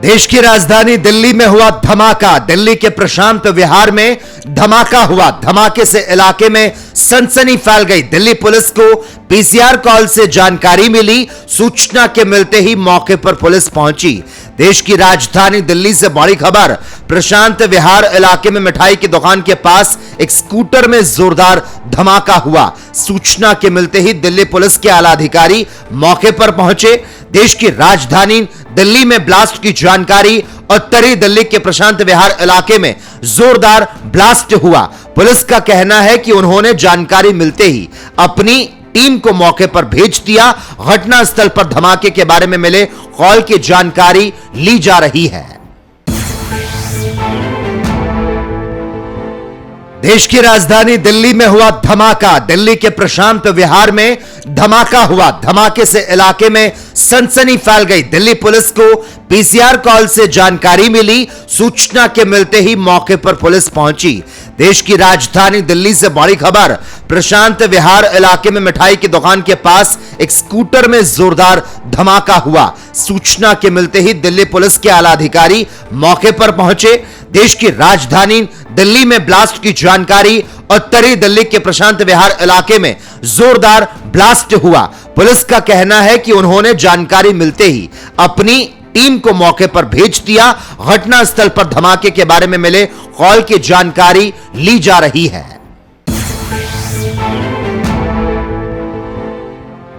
देश की राजधानी दिल्ली में हुआ धमाका। दिल्ली के प्रशांत विहार में धमाका हुआ। धमाके से इलाके में सनसनी फैल गई। दिल्ली पुलिस को पीसीआर कॉल से जानकारी मिली। सूचना के मिलते ही मौके पर पुलिस पहुंची। देश की राजधानी दिल्ली से बड़ी खबर। प्रशांत विहार इलाके में मिठाई की दुकान के पास एक स्कूटर में जोरदार धमाका हुआ। सूचना के मिलते ही दिल्ली पुलिस के आला अधिकारी मौके पर पहुंचे। देश की राजधानी दिल्ली में ब्लास्ट की जानकारी। उत्तरी दिल्ली के प्रशांत विहार इलाके में जोरदार ब्लास्ट हुआ। पुलिस का कहना है कि उन्होंने जानकारी मिलते ही अपनी टीम को मौके पर भेज दिया। घटनास्थल पर धमाके के बारे में मिले कॉल की जानकारी ली जा रही है। देश की राजधानी दिल्ली में हुआ धमाका। दिल्ली के प्रशांत विहार में धमाका हुआ। धमाके से इलाके में सनसनी फैल गई। दिल्ली पुलिस को पीसीआर कॉल से जानकारी मिली। सूचना के मिलते ही मौके पर पुलिस पहुंची। देश की राजधानी दिल्ली से बड़ी खबर। प्रशांत विहार इलाके में मिठाई की दुकान के पास एक स्कूटर में जोरदार धमाका हुआ। सूचना के मिलते ही दिल्ली पुलिस के आला अधिकारी मौके पर पहुंचे। देश की राजधानी दिल्ली में ब्लास्ट की जानकारी। उत्तरी दिल्ली के प्रशांत विहार इलाके में जोरदार ब्लास्ट हुआ। पुलिस का कहना है कि उन्होंने जानकारी मिलते ही अपनी टीम को मौके पर भेज दिया। घटनास्थल पर धमाके के बारे में मिले कॉल की जानकारी ली जा रही है।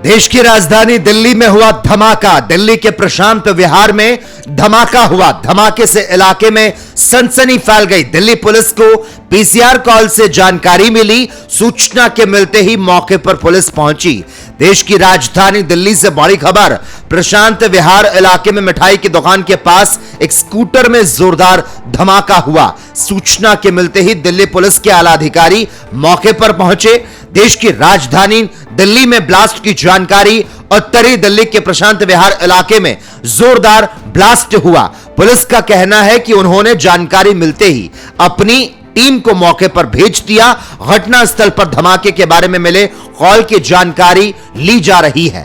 देश की राजधानी दिल्ली में हुआ धमाका। दिल्ली के प्रशांत विहार में धमाका हुआ। धमाके से इलाके में सनसनी फैल गई। दिल्ली पुलिस को पीसीआर कॉल से जानकारी मिली। सूचना के मिलते ही मौके पर पुलिस पहुंची। देश की राजधानी दिल्ली से बड़ी खबर। प्रशांत विहार इलाके में मिठाई की दुकान के पास एक स्कूटर में जोरदार धमाका हुआ। सूचना के मिलते ही दिल्ली पुलिस के आला अधिकारी मौके पर पहुंचे। देश की राजधानी दिल्ली में ब्लास्ट की जानकारी। उत्तरी दिल्ली के प्रशांत विहार इलाके में जोरदार ब्लास्ट हुआ। पुलिस का कहना है कि उन्होंने जानकारी मिलते ही अपनी टीम को मौके पर भेज दिया। घटनास्थल पर धमाके के बारे में मिले कॉल की जानकारी ली जा रही है।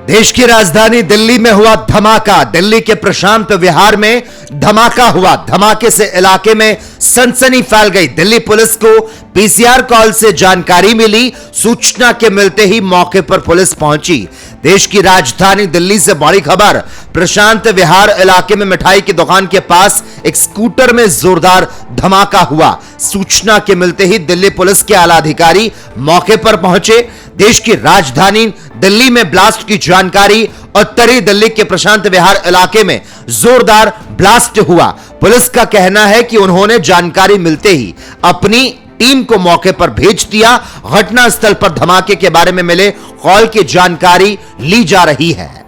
देश की राजधानी दिल्ली में हुआ धमाका। दिल्ली के प्रशांत विहार में धमाका हुआ। धमाके से इलाके में सनसनी फैल गई। दिल्ली पुलिस को पीसीआर कॉल से जानकारी मिली। सूचना के मिलते ही मौके पर पुलिस पहुंची। देश की राजधानी दिल्ली से बड़ी खबर। प्रशांत विहार इलाके में मिठाई की दुकान के पास एक स्कूटर में जोरदार धमाका हुआ। सूचना के मिलते ही दिल्ली पुलिस के आला अधिकारी मौके पर पहुंचे। देश की राजधानी दिल्ली में ब्लास्ट की जानकारी। उत्तरी दिल्ली के प्रशांत विहार इलाके में जोरदार ब्लास्ट हुआ। पुलिस का कहना है कि उन्होंने जानकारी मिलते ही अपनी टीम को मौके पर भेज दिया। घटनास्थल पर धमाके के बारे में मिले कॉल की जानकारी ली जा रही है।